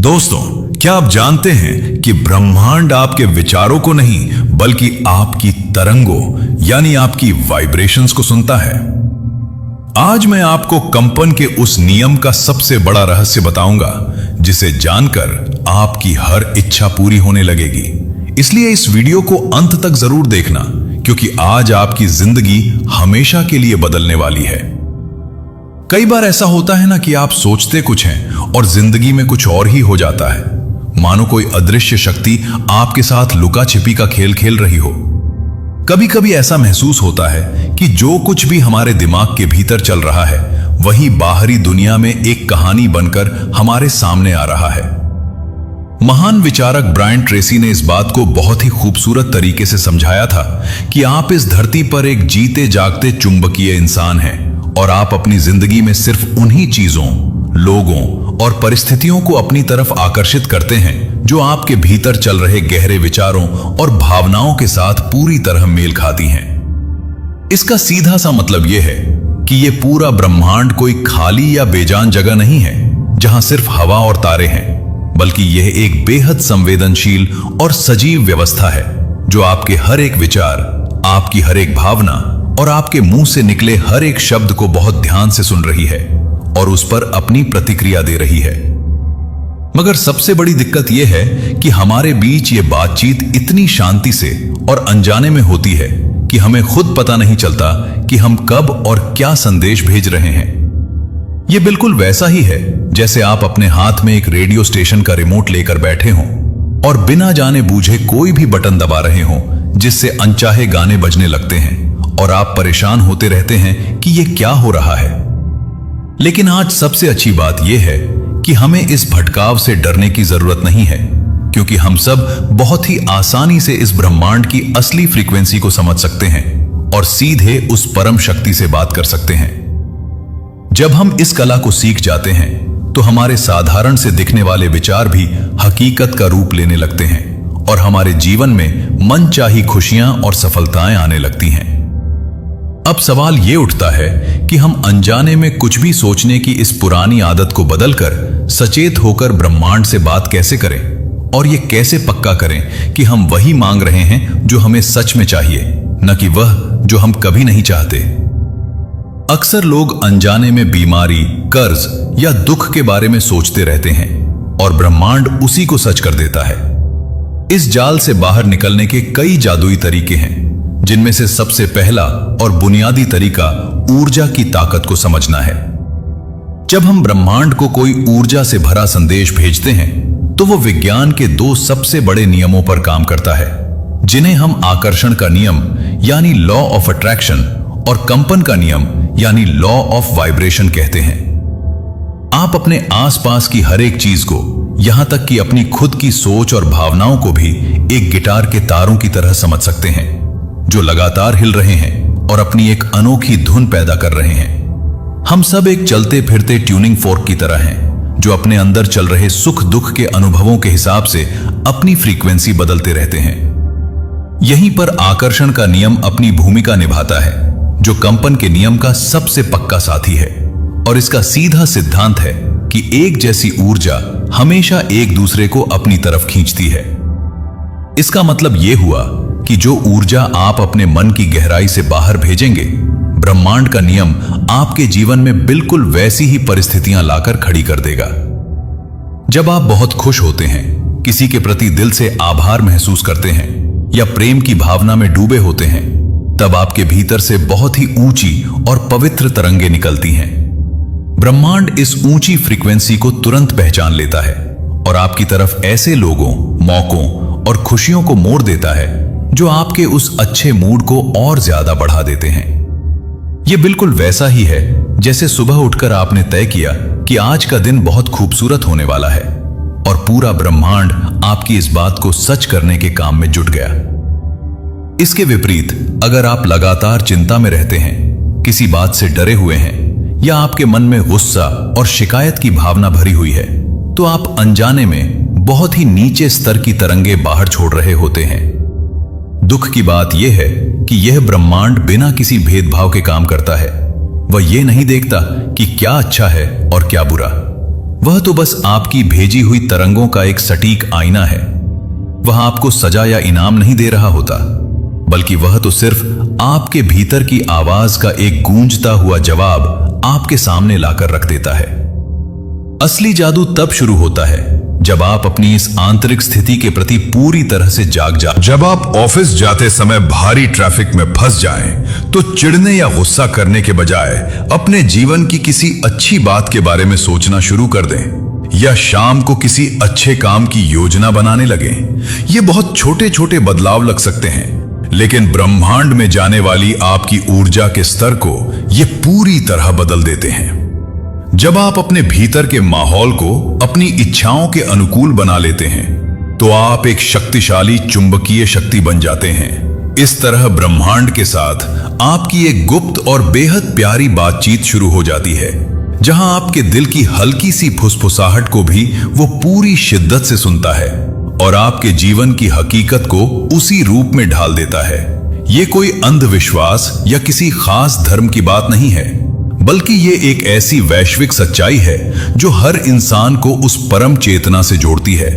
दोस्तों, क्या आप जानते हैं कि ब्रह्मांड आपके विचारों को नहीं बल्कि आपकी तरंगों यानी आपकी वाइब्रेशंस को सुनता है। आज मैं आपको कंपन के उस नियम का सबसे बड़ा रहस्य बताऊंगा जिसे जानकर आपकी हर इच्छा पूरी होने लगेगी। इसलिए इस वीडियो को अंत तक जरूर देखना, क्योंकि आज आपकी जिंदगी हमेशा के लिए बदलने वाली है। कई बार ऐसा होता है ना कि आप सोचते कुछ हैं और जिंदगी में कुछ और ही हो जाता है, मानो कोई अदृश्य शक्ति आपके साथ लुका छिपी का खेल खेल रही हो। कभी कभी ऐसा महसूस होता है कि जो कुछ भी हमारे दिमाग के भीतर चल रहा है वही बाहरी दुनिया में एक कहानी बनकर हमारे सामने आ रहा है। महान विचारक ब्रायन ट्रेसी ने इस बात को बहुत ही खूबसूरत तरीके से समझाया था कि आप इस धरती पर एक जीते जागते चुंबकीय इंसान हैं और आप अपनी जिंदगी में सिर्फ उन्हीं चीजों, लोगों और परिस्थितियों को अपनी तरफ आकर्षित करते हैं जो आपके भीतर चल रहे गहरे विचारों और भावनाओं के साथ पूरी तरह मेल खाती हैं। इसका सीधा सा मतलब यह है कि यह पूरा ब्रह्मांड कोई खाली या बेजान जगह नहीं है जहां सिर्फ हवा और तारे हैं, बल्कि यह एक बेहद संवेदनशील और सजीव व्यवस्था है जो आपके हर एक विचार, आपकी हर एक भावना और आपके मुंह से निकले हर एक शब्द को बहुत ध्यान से सुन रही है और उस पर अपनी प्रतिक्रिया दे रही है। मगर सबसे बड़ी दिक्कत यह है कि हमारे बीच ये बातचीत इतनी शांति से और अनजाने में होती है कि हमें खुद पता नहीं चलता कि हम कब और क्या संदेश भेज रहे हैं। यह बिल्कुल वैसा ही है जैसे आप अपने हाथ में एक रेडियो स्टेशन का रिमोट लेकर बैठे हों और बिना जाने बूझे कोई भी बटन दबा रहे हों जिससे अनचाहे गाने बजने लगते हैं और आप परेशान होते रहते हैं कि यह क्या हो रहा है। लेकिन आज सबसे अच्छी बात यह है कि हमें इस भटकाव से डरने की जरूरत नहीं है, क्योंकि हम सब बहुत ही आसानी से इस ब्रह्मांड की असली फ्रीक्वेंसी को समझ सकते हैं और सीधे उस परम शक्ति से बात कर सकते हैं। जब हम इस कला को सीख जाते हैं तो हमारे साधारण से दिखने वाले विचार भी हकीकत का रूप लेने लगते हैं और हमारे जीवन में मनचाही खुशियां और सफलताएं आने लगती हैं। अब सवाल यह उठता है कि हम अनजाने में कुछ भी सोचने की इस पुरानी आदत को बदलकर सचेत होकर ब्रह्मांड से बात कैसे करें और यह कैसे पक्का करें कि हम वही मांग रहे हैं जो हमें सच में चाहिए, न कि वह जो हम कभी नहीं चाहते। अक्सर लोग अनजाने में बीमारी, कर्ज या दुख के बारे में सोचते रहते हैं और ब्रह्मांड उसी को सच कर देता है। इस जाल से बाहर निकलने के कई जादुई तरीके हैं, जिनमें से सबसे पहला और बुनियादी तरीका ऊर्जा की ताकत को समझना है। जब हम ब्रह्मांड को कोई ऊर्जा से भरा संदेश भेजते हैं तो वो विज्ञान के दो सबसे बड़े नियमों पर काम करता है, जिन्हें हम आकर्षण का नियम यानी लॉ ऑफ अट्रैक्शन और कंपन का नियम यानी लॉ ऑफ वाइब्रेशन कहते हैं। आप अपने आसपास की हर एक चीज को, यहां तक कि अपनी खुद की सोच और भावनाओं को भी एक गिटार के तारों की तरह समझ सकते हैं जो लगातार हिल रहे हैं और अपनी एक अनोखी धुन पैदा कर रहे हैं। हम सब एक चलते फिरते ट्यूनिंग फोर्क की तरह हैं जो अपने अंदर चल रहे सुख दुख के अनुभवों के हिसाब से अपनी फ्रीक्वेंसी बदलते रहते हैं। यहीं पर आकर्षण का नियम अपनी भूमिका निभाता है, जो कंपन के नियम का सबसे पक्का साथी है। और इसका सीधा सिद्धांत है कि एक जैसी ऊर्जा हमेशा एक दूसरे को अपनी तरफ खींचती है। इसका मतलब यह हुआ कि जो ऊर्जा आप अपने मन की गहराई से बाहर भेजेंगे, ब्रह्मांड का नियम आपके जीवन में बिल्कुल वैसी ही परिस्थितियां लाकर खड़ी कर देगा। जब आप बहुत खुश होते हैं, किसी के प्रति दिल से आभार महसूस करते हैं या प्रेम की भावना में डूबे होते हैं, तब आपके भीतर से बहुत ही ऊंची और पवित्र तरंगें निकलती हैं। ब्रह्मांड इस ऊंची फ्रीक्वेंसी को तुरंत पहचान लेता है और आपकी तरफ ऐसे लोगों, मौकों और खुशियों को मोड़ देता है जो आपके उस अच्छे मूड को और ज्यादा बढ़ा देते हैं। यह बिल्कुल वैसा ही है जैसे सुबह उठकर आपने तय किया कि आज का दिन बहुत खूबसूरत होने वाला है और पूरा ब्रह्मांड आपकी इस बात को सच करने के काम में जुट गया। इसके विपरीत, अगर आप लगातार चिंता में रहते हैं, किसी बात से डरे हुए हैं या आपके मन में गुस्सा और शिकायत की भावना भरी हुई है, तो आप अनजाने में बहुत ही नीचे स्तर की तरंगे बाहर छोड़ रहे होते हैं। दुख की बात यह है कि यह ब्रह्मांड बिना किसी भेदभाव के काम करता है। वह यह नहीं देखता कि क्या अच्छा है और क्या बुरा। वह तो बस आपकी भेजी हुई तरंगों का एक सटीक आईना है। वह आपको सजा या इनाम नहीं दे रहा होता, बल्कि वह तो सिर्फ आपके भीतर की आवाज का एक गूंजता हुआ जवाब आपके सामने लाकर रख देता है। असली जादू तब शुरू होता है जब आप अपनी इस आंतरिक स्थिति के प्रति पूरी तरह से जाग जाए। जब आप ऑफिस जाते समय भारी ट्रैफिक में फंस जाएं, तो चिढ़ने या गुस्सा करने के बजाय अपने जीवन की किसी अच्छी बात के बारे में सोचना शुरू कर दें, या शाम को किसी अच्छे काम की योजना बनाने लगें। ये बहुत छोटे छोटे बदलाव लग सकते हैं, लेकिन ब्रह्मांड में जाने वाली आपकी ऊर्जा के स्तर को ये पूरी तरह बदल देते हैं। जब आप अपने भीतर के माहौल को अपनी इच्छाओं के अनुकूल बना लेते हैं, तो आप एक शक्तिशाली चुंबकीय शक्ति बन जाते हैं। इस तरह ब्रह्मांड के साथ आपकी एक गुप्त और बेहद प्यारी बातचीत शुरू हो जाती है, जहां आपके दिल की हल्की सी फुसफुसाहट को भी वो पूरी शिद्दत से सुनता है और आपके जीवन की हकीकत को उसी रूप में ढाल देता है। ये कोई अंधविश्वास या किसी खास धर्म की बात नहीं है, बल्कि ये एक ऐसी वैश्विक सच्चाई है जो हर इंसान को उस परम चेतना से जोड़ती है।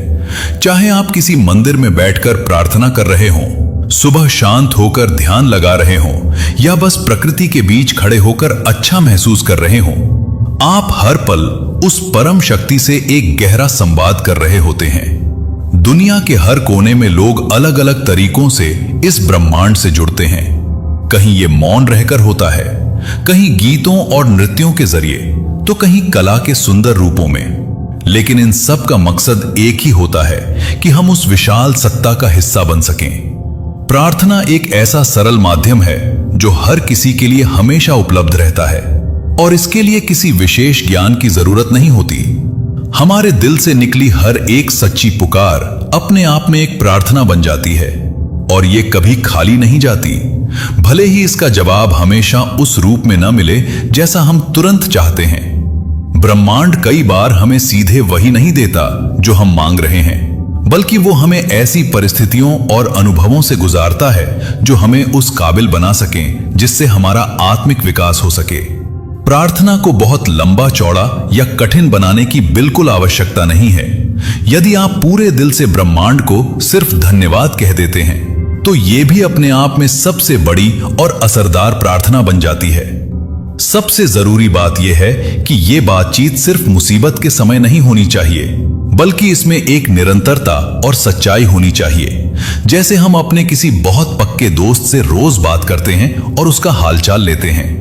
चाहे आप किसी मंदिर में बैठकर प्रार्थना कर रहे हों, सुबह शांत होकर ध्यान लगा रहे हों, या बस प्रकृति के बीच खड़े होकर अच्छा महसूस कर रहे हों, आप हर पल उस परम शक्ति से एक गहरा संवाद कर रहे होते हैं। दुनिया के हर कोने में लोग अलग अलग तरीकों से इस ब्रह्मांड से जुड़ते हैं। कहीं ये मौन रहकर होता है, कहीं गीतों और नृत्यों के जरिए, तो कहीं कला के सुंदर रूपों में। लेकिन इन सब का मकसद एक ही होता है कि हम उस विशाल सत्ता का हिस्सा बन सकें। प्रार्थना एक ऐसा सरल माध्यम है जो हर किसी के लिए हमेशा उपलब्ध रहता है, और इसके लिए किसी विशेष ज्ञान की जरूरत नहीं होती। हमारे दिल से निकली हर एक सच्ची पुकार अपने आप में एक प्रार्थना बन जाती है, और ये कभी खाली नहीं जाती। भले ही इसका जवाब हमेशा उस रूप में न मिले जैसा हम तुरंत चाहते हैं। ब्रह्मांड कई बार हमें सीधे वही नहीं देता जो हम मांग रहे हैं, बल्कि वो हमें ऐसी परिस्थितियों और अनुभवों से गुजारता है जो हमें उस काबिल बना सकें जिससे हमारा आत्मिक विकास हो सके। प्रार्थना को बहुत लंबा चौड़ा या कठिन बनाने की बिल्कुल आवश्यकता नहीं है। यदि आप पूरे दिल से ब्रह्मांड को सिर्फ धन्यवाद कह देते हैं, तो ये भी अपने आप में सबसे बड़ी और असरदार प्रार्थना बन जाती है। सबसे जरूरी बात यह है कि ये बातचीत सिर्फ मुसीबत के समय नहीं होनी चाहिए, बल्कि इसमें एक निरंतरता और सच्चाई होनी चाहिए। जैसे हम अपने किसी बहुत पक्के दोस्त से रोज बात करते हैं और उसका हालचाल लेते हैं।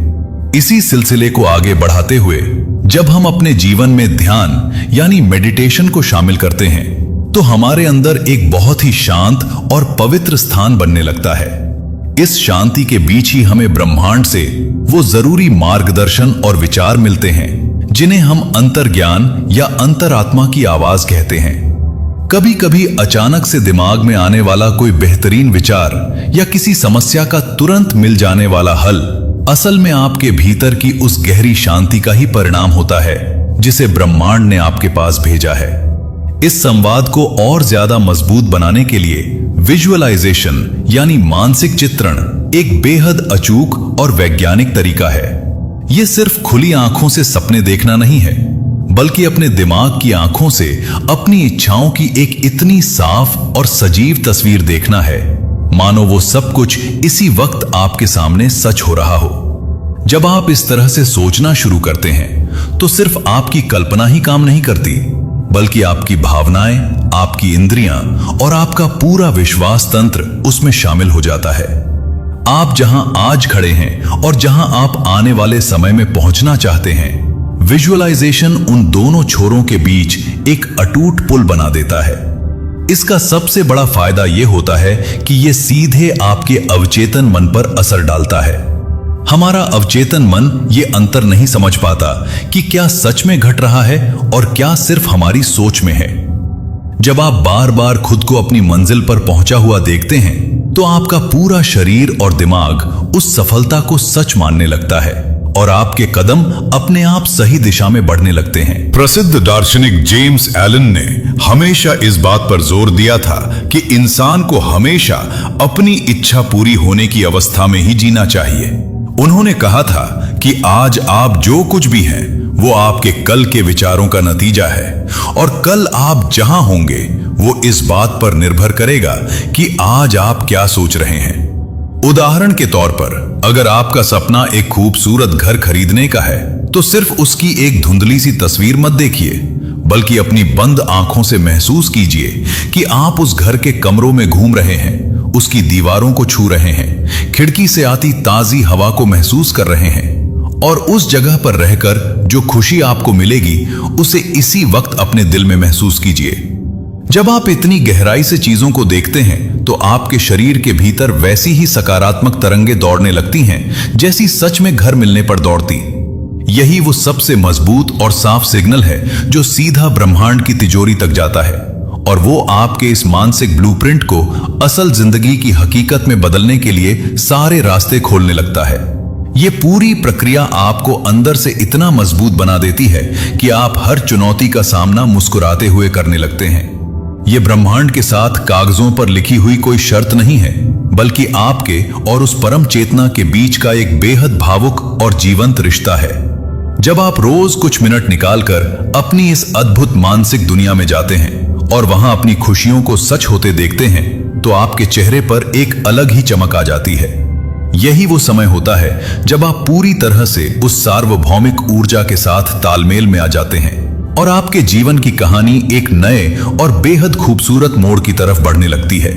इसी सिलसिले को आगे बढ़ाते हुए जब हम अपने जीवन में ध्यान यानी मेडिटेशन को शामिल करते हैं, तो हमारे अंदर एक बहुत ही शांत और पवित्र स्थान बनने लगता है। इस शांति के बीच ही हमें ब्रह्मांड से वो जरूरी मार्गदर्शन और विचार मिलते हैं जिन्हें हम अंतर्ज्ञान या अंतरात्मा की आवाज कहते हैं। कभी कभी अचानक से दिमाग में आने वाला कोई बेहतरीन विचार या किसी समस्या का तुरंत मिल जाने वाला हल असल में आपके भीतर की उस गहरी शांति का ही परिणाम होता है जिसे ब्रह्मांड ने आपके पास भेजा है। इस संवाद को और ज्यादा मजबूत बनाने के लिए विजुअलाइजेशन यानी मानसिक चित्रण एक बेहद अचूक और वैज्ञानिक तरीका है। यह सिर्फ खुली आंखों से सपने देखना नहीं है, बल्कि अपने दिमाग की आंखों से अपनी इच्छाओं की एक इतनी साफ और सजीव तस्वीर देखना है मानो वो सब कुछ इसी वक्त आपके सामने सच हो रहा हो। जब आप इस तरह से सोचना शुरू करते हैं, तो सिर्फ आपकी कल्पना ही काम नहीं करती, बल्कि आपकी भावनाएं, आपकी इंद्रियां और आपका पूरा विश्वास तंत्र उसमें शामिल हो जाता है। आप जहां आज खड़े हैं और जहां आप आने वाले समय में पहुंचना चाहते हैं, विजुअलाइजेशन उन दोनों छोरों के बीच एक अटूट पुल बना देता है। इसका सबसे बड़ा फायदा यह होता है कि यह सीधे आपके अवचेतन मन पर असर डालता है। हमारा अवचेतन मन ये अंतर नहीं समझ पाता कि क्या सच में घट रहा है और क्या सिर्फ हमारी सोच में है। जब आप बार बार खुद को अपनी मंजिल पर पहुंचा हुआ देखते हैं, तो आपका पूरा शरीर और दिमाग उस सफलता को सच मानने लगता है और आपके कदम अपने आप सही दिशा में बढ़ने लगते हैं। प्रसिद्ध दार्शनिक जेम्स एलन ने हमेशा इस बात पर जोर दिया था कि इंसान को हमेशा अपनी इच्छा पूरी होने की अवस्था में ही जीना चाहिए। उन्होंने कहा था कि आज आप जो कुछ भी हैं वो आपके कल के विचारों का नतीजा है, और कल आप जहां होंगे वो इस बात पर निर्भर करेगा कि आज आप क्या सोच रहे हैं। उदाहरण के तौर पर, अगर आपका सपना एक खूबसूरत घर खरीदने का है, तो सिर्फ उसकी एक धुंधली सी तस्वीर मत देखिए, बल्कि अपनी बंद आंखों से महसूस कीजिए कि आप उस घर के कमरों में घूम रहे हैं, उसकी दीवारों को छू रहे हैं, खिड़की से आती ताजी हवा को महसूस कर रहे हैं, और उस जगह पर रहकर जो खुशी आपको मिलेगी उसे इसी वक्त अपने दिल में महसूस कीजिए। जब आप इतनी गहराई से चीजों को देखते हैं तो आपके शरीर के भीतर वैसी ही सकारात्मक तरंगें दौड़ने लगती हैं जैसी सच में घर मिलने पर दौड़ती। यही वो सबसे मजबूत और साफ सिग्नल है जो सीधा ब्रह्मांड की तिजोरी तक जाता है, और वो आपके इस मानसिक ब्लूप्रिंट को असल जिंदगी की हकीकत में बदलने के लिए सारे रास्ते खोलने लगता है। ये पूरी प्रक्रिया आपको अंदर से इतना मजबूत बना देती है कि आप हर चुनौती का सामना मुस्कुराते हुए करने लगते हैं। ये ब्रह्मांड के साथ कागजों पर लिखी हुई कोई शर्त नहीं है, बल्कि आपके और उस परम चेतना के बीच का एक बेहद भावुक और जीवंत रिश्ता है। जब आप रोज कुछ मिनट निकालकर अपनी इस अद्भुत मानसिक दुनिया में जाते हैं और वहां अपनी खुशियों को सच होते देखते हैं, तो आपके चेहरे पर एक अलग ही चमक आ जाती है। यही वो समय होता है जब आप पूरी तरह से उस सार्वभौमिक ऊर्जा के साथ तालमेल में आ जाते हैं और आपके जीवन की कहानी एक नए और बेहद खूबसूरत मोड़ की तरफ बढ़ने लगती है।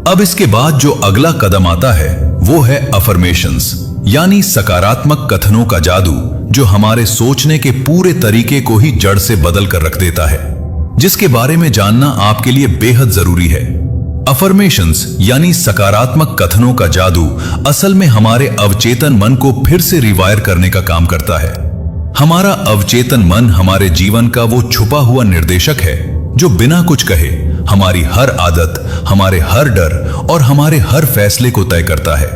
अब इसके बाद जो अगला कदम आता है वो है अफर्मेशंस, यानी सकारात्मक कथनों का जादू, जो हमारे सोचने के पूरे तरीके को ही जड़ से बदल कर रख देता है, जिसके बारे में जानना आपके लिए बेहद जरूरी है। अफर्मेशंस यानी सकारात्मक कथनों का जादू असल में हमारे अवचेतन मन को फिर से रिवायर करने का काम करता है। हमारा अवचेतन मन हमारे जीवन का वो छुपा हुआ निर्देशक है जो बिना कुछ कहे हमारी हर आदत, हमारे हर डर और हमारे हर फैसले को तय करता है।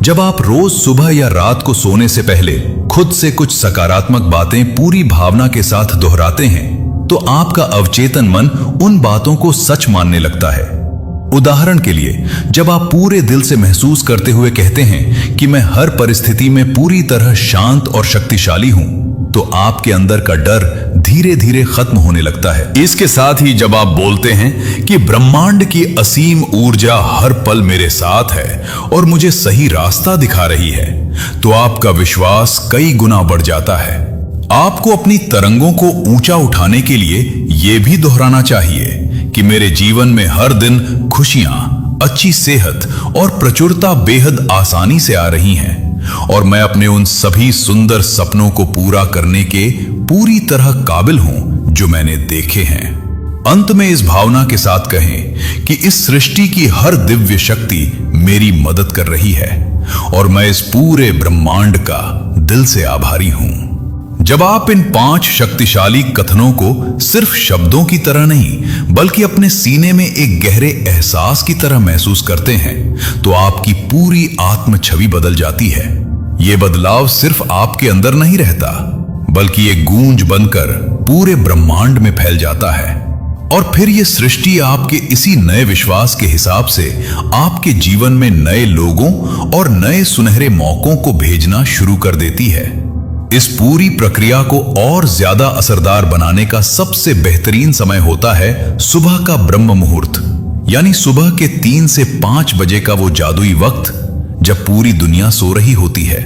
जब आप रोज सुबह या रात को सोने से पहले खुद से कुछ सकारात्मक बातें पूरी भावना के साथ दोहराते हैं, तो आपका अवचेतन मन उन बातों को सच मानने लगता है। उदाहरण के लिए, जब आप पूरे दिल से महसूस करते हुए कहते हैं कि मैं हर परिस्थिति में पूरी तरह शांत और शक्तिशाली हूं, तो आपके अंदर का डर धीरे धीरे खत्म होने लगता है। इसके साथ ही जब आप बोलते हैं कि ब्रह्मांड की असीम ऊर्जा हर पल मेरे साथ है और मुझे सही रास्ता दिखा रही है, तो आपका विश्वास कई गुना बढ़ जाता है। आपको अपनी तरंगों को ऊंचा उठाने के लिए यह भी दोहराना चाहिए कि मेरे जीवन में हर दिन खुशियां, अच्छी सेहत और प्रचुरता बेहद आसानी से आ रही हैं, और मैं अपने उन सभी सुंदर सपनों को पूरा करने के पूरी तरह काबिल हूं जो मैंने देखे हैं। अंत में इस भावना के साथ कहें कि इस सृष्टि की हर दिव्य शक्ति मेरी मदद कर रही है और मैं इस पूरे ब्रह्मांड का दिल से आभारी हूं। जब आप इन 5 शक्तिशाली कथनों को सिर्फ शब्दों की तरह नहीं बल्कि अपने सीने में एक गहरे एहसास की तरह महसूस करते हैं, तो आपकी पूरी आत्म छवि बदल जाती है। यह बदलाव सिर्फ आपके अंदर नहीं रहता, बल्कि एक गूंज बनकर पूरे ब्रह्मांड में फैल जाता है, और फिर यह सृष्टि आपके इसी नए विश्वास के हिसाब से आपके जीवन में नए लोगों और नए सुनहरे मौकों को भेजना शुरू कर देती है। इस पूरी प्रक्रिया को और ज्यादा असरदार बनाने का सबसे बेहतरीन समय होता है सुबह का ब्रह्म मुहूर्त, यानी सुबह के 3 से 5 बजे का वो जादुई वक्त जब पूरी दुनिया सो रही होती है।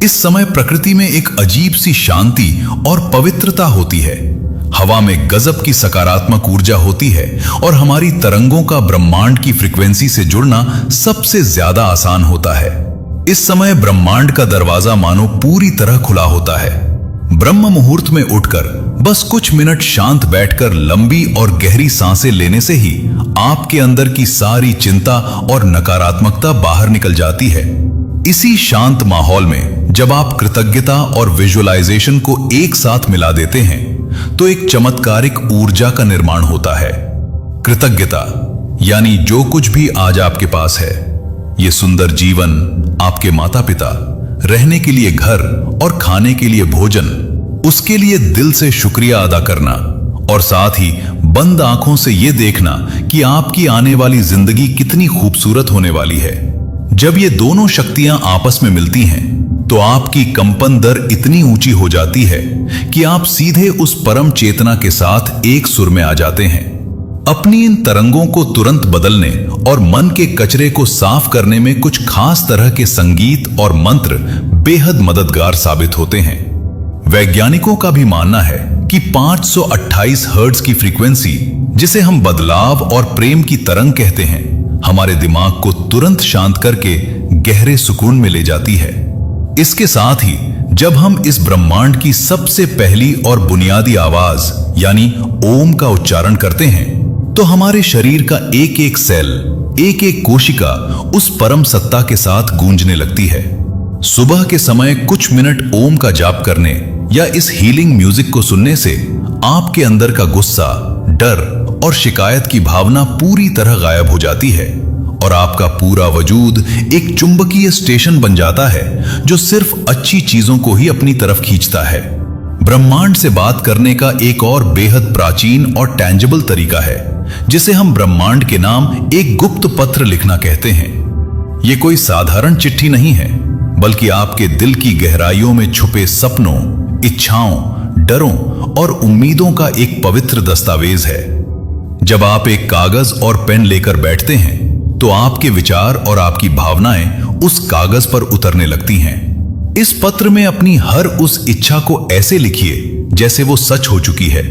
इस समय प्रकृति में एक अजीब सी शांति और पवित्रता होती है, हवा में गजब की सकारात्मक ऊर्जा होती है और हमारी तरंगों का ब्रह्मांड की फ्रीक्वेंसी से जुड़ना सबसे ज्यादा आसान होता है। इस समय ब्रह्मांड का दरवाजा मानो पूरी तरह खुला होता है। ब्रह्म मुहूर्त में उठकर बस कुछ मिनट शांत बैठकर लंबी और गहरी सांसें लेने से ही आपके अंदर की सारी चिंता और नकारात्मकता बाहर निकल जाती है। इसी शांत माहौल में जब आप कृतज्ञता और विजुअलाइजेशन को एक साथ मिला देते हैं, तो एक चमत्कारिक ऊर्जा का निर्माण होता है। कृतज्ञता यानी जो कुछ भी आज आपके पास है, ये सुंदर जीवन, आपके माता पिता, रहने के लिए घर और खाने के लिए भोजन, उसके लिए दिल से शुक्रिया अदा करना, और साथ ही बंद आंखों से यह देखना कि आपकी आने वाली जिंदगी कितनी खूबसूरत होने वाली है। जब ये दोनों शक्तियां आपस में मिलती हैं, तो आपकी कंपन दर इतनी ऊंची हो जाती है कि आप सीधे उस परम चेतना के साथ एक सुर में आ जाते हैं। अपनी इन तरंगों को तुरंत बदलने और मन के कचरे को साफ करने में कुछ खास तरह के संगीत और मंत्र बेहद मददगार साबित होते हैं। वैज्ञानिकों का भी मानना है कि 528 हर्ट्ज की फ्रीक्वेंसी, जिसे हम बदलाव और प्रेम की तरंग कहते हैं, हमारे दिमाग को तुरंत शांत करके गहरे सुकून में ले जाती है। इसके साथ ही जब हम इस ब्रह्मांड की सबसे पहली और बुनियादी आवाज यानी ओम का उच्चारण करते हैं, तो हमारे शरीर का एक एक सेल, एक एक कोशिका उस परम सत्ता के साथ गूंजने लगती है। सुबह के समय कुछ मिनट ओम का जाप करने या इस हीलिंग म्यूजिक को सुनने से आपके अंदर का गुस्सा, डर और शिकायत की भावना पूरी तरह गायब हो जाती है और आपका पूरा वजूद एक चुंबकीय स्टेशन बन जाता है जो सिर्फ अच्छी चीजों को ही अपनी तरफ खींचता है। ब्रह्मांड से बात करने का एक और बेहद प्राचीन और टैंजिबल तरीका है, जिसे हम ब्रह्मांड के नाम एक गुप्त पत्र लिखना कहते हैं। यह कोई साधारण चिट्ठी नहीं है, बल्कि आपके दिल की गहराइयों में छुपे सपनों, इच्छाओं, डरों और उम्मीदों का एक पवित्र दस्तावेज है। जब आप एक कागज और पेन लेकर बैठते हैं, तो आपके विचार और आपकी भावनाएं उस कागज पर उतरने लगती हैं। इस पत्र में अपनी हर उस इच्छा को ऐसे लिखिए जैसे वो सच हो चुकी है।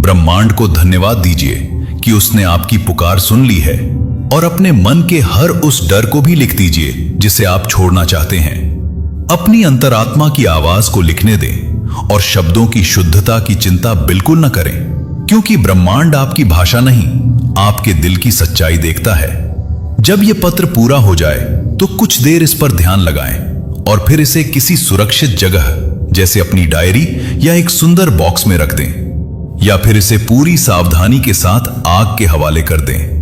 ब्रह्मांड को धन्यवाद दीजिए कि उसने आपकी पुकार सुन ली है, और अपने मन के हर उस डर को भी लिख दीजिए जिसे आप छोड़ना चाहते हैं। अपनी अंतरात्मा की आवाज को लिखने दें और शब्दों की शुद्धता की चिंता बिल्कुल न करें, क्योंकि ब्रह्मांड आपकी भाषा नहीं, आपके दिल की सच्चाई देखता है। जब यह पत्र पूरा हो जाए तो कुछ देर इस पर ध्यान लगाएं और फिर इसे किसी सुरक्षित जगह, जैसे अपनी डायरी या एक सुंदर बॉक्स में रख दें, या फिर इसे पूरी सावधानी के साथ आग के हवाले कर दें।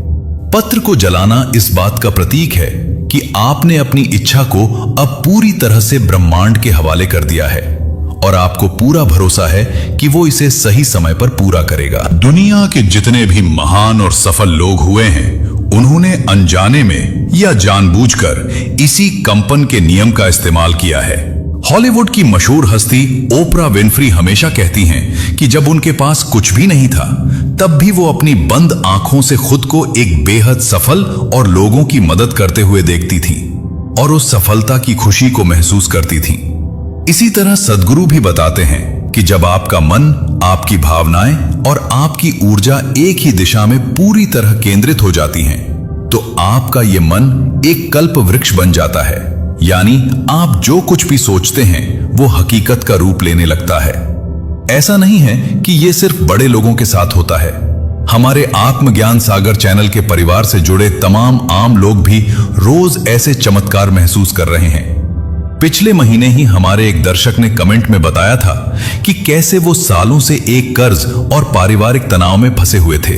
पत्र को जलाना इस बात का प्रतीक है कि आपने अपनी इच्छा को अब पूरी तरह से ब्रह्मांड के हवाले कर दिया है और आपको पूरा भरोसा है कि वो इसे सही समय पर पूरा करेगा। दुनिया के जितने भी महान और सफल लोग हुए हैं, उन्होंने अनजाने में या जानबूझकर इसी कंपन के नियम का इस्तेमाल किया है। हॉलीवुड की मशहूर हस्ती ओपरा विन्फ्री हमेशा कहती हैं कि जब उनके पास कुछ भी नहीं था, तब भी वो अपनी बंद आंखों से खुद को एक बेहद सफल और लोगों की मदद करते हुए देखती थीं और उस सफलता की खुशी को महसूस करती थीं। इसी तरह सद्गुरु भी बताते हैं कि जब आपका मन, आपकी भावनाएं और आपकी ऊर्जा एक ही दिशा में पूरी तरह केंद्रित हो जाती हैं, तो आपका ये मन एक कल्प वृक्ष बन जाता है, यानी आप जो कुछ भी सोचते हैं वो हकीकत का रूप लेने लगता है। ऐसा नहीं है कि ये सिर्फ बड़े लोगों के साथ होता है। हमारे आत्मज्ञान सागर चैनल के परिवार से जुड़े तमाम आम लोग भी रोज ऐसे चमत्कार महसूस कर रहे हैं। पिछले महीने ही हमारे एक दर्शक ने कमेंट में बताया था कि कैसे वो सालों से एक कर्ज और पारिवारिक तनाव में फंसे हुए थे,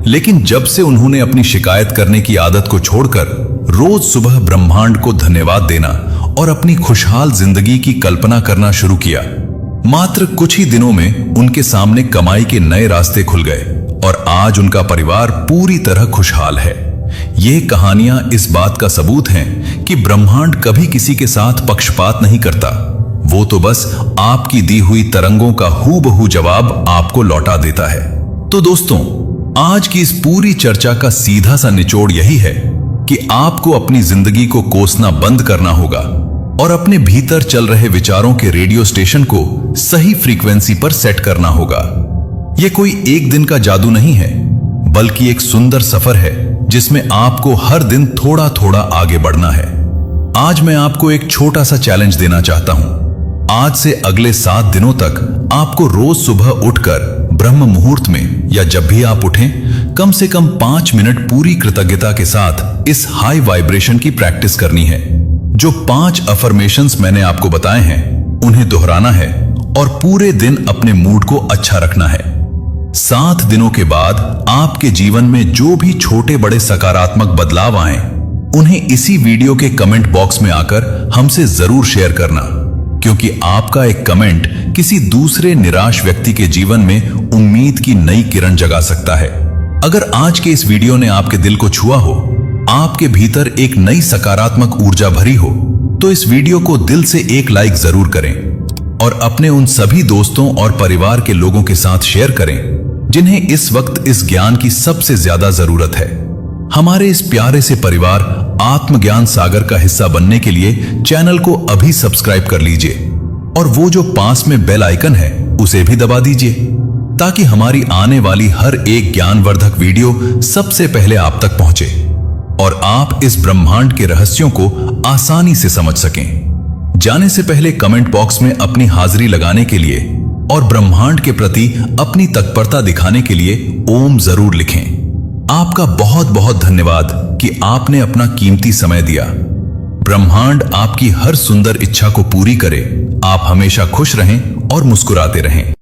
लेकिन जब से उन्होंने अपनी शिकायत करने की आदत को छोड़कर रोज सुबह ब्रह्मांड को धन्यवाद देना और अपनी खुशहाल जिंदगी की कल्पना करना शुरू किया, मात्र कुछ ही दिनों में उनके सामने कमाई के नए रास्ते खुल गए और आज उनका परिवार पूरी तरह खुशहाल है। ये कहानियां इस बात का सबूत हैं कि ब्रह्मांड कभी किसी के साथ पक्षपात नहीं करता। वो तो बस आपकी दी हुई तरंगों का हूबहू जवाब आपको लौटा देता है। तो दोस्तों, आज की इस पूरी चर्चा का सीधा सा निचोड़ यही है कि आपको अपनी जिंदगी को कोसना बंद करना होगा और अपने भीतर चल रहे विचारों के रेडियो स्टेशन को सही फ्रीक्वेंसी पर सेट करना होगा। यह कोई एक दिन का जादू नहीं है, बल्कि एक सुंदर सफर है जिसमें आपको हर दिन थोड़ा थोड़ा आगे बढ़ना है। आज मैं आपको एक छोटा सा चैलेंज देना चाहता हूं। आज से अगले 7 दिनों तक आपको रोज सुबह उठकर ब्रह्म मुहूर्त में या जब भी आप उठें, कम से कम 5 मिनट पूरी कृतज्ञता के साथ इस हाई वाइब्रेशन की प्रैक्टिस करनी है। जो 5 अफर्मेशंस मैंने आपको बताए हैं, उन्हें दोहराना है और पूरे दिन अपने मूड को अच्छा रखना है। 7 दिनों के बाद आपके जीवन में जो भी छोटे बड़े सकारात्मक बदलाव आए, उन्हें इसी वीडियो के कमेंट बॉक्स में आकर हमसे जरूर शेयर करना, क्योंकि आपका एक कमेंट किसी दूसरे निराश व्यक्ति के जीवन में उम्मीद की नई किरण जगा सकता है। अगर आज के इस वीडियो ने आपके दिल को छुआ हो, आपके भीतर एक नई सकारात्मक ऊर्जा भरी हो, तो इस वीडियो को दिल से एक लाइक जरूर करें और अपने उन सभी दोस्तों और परिवार के लोगों के साथ शेयर करें जिन्हें इस वक्त इस ज्ञान की सबसे ज्यादा जरूरत है। हमारे इस प्यारे से परिवार आत्मज्ञान सागर का हिस्सा बनने के लिए चैनल को अभी सब्सक्राइब कर लीजिए और वो जो पास में बेल आइकन है उसे भी दबा दीजिए ताकि हमारी आने वाली हर एक ज्ञानवर्धक वीडियो सबसे पहले आप तक पहुंचे और आप इस ब्रह्मांड के रहस्यों को आसानी से समझ सकें। जाने से पहले कमेंट बॉक्स में अपनी हाजिरी लगाने के लिए और ब्रह्मांड के प्रति अपनी तत्परता दिखाने के लिए ओम जरूर लिखें। आपका बहुत बहुत धन्यवाद कि आपने अपना कीमती समय दिया। ब्रह्मांड आपकी हर सुंदर इच्छा को पूरी करे। आप हमेशा खुश रहें और मुस्कुराते रहें।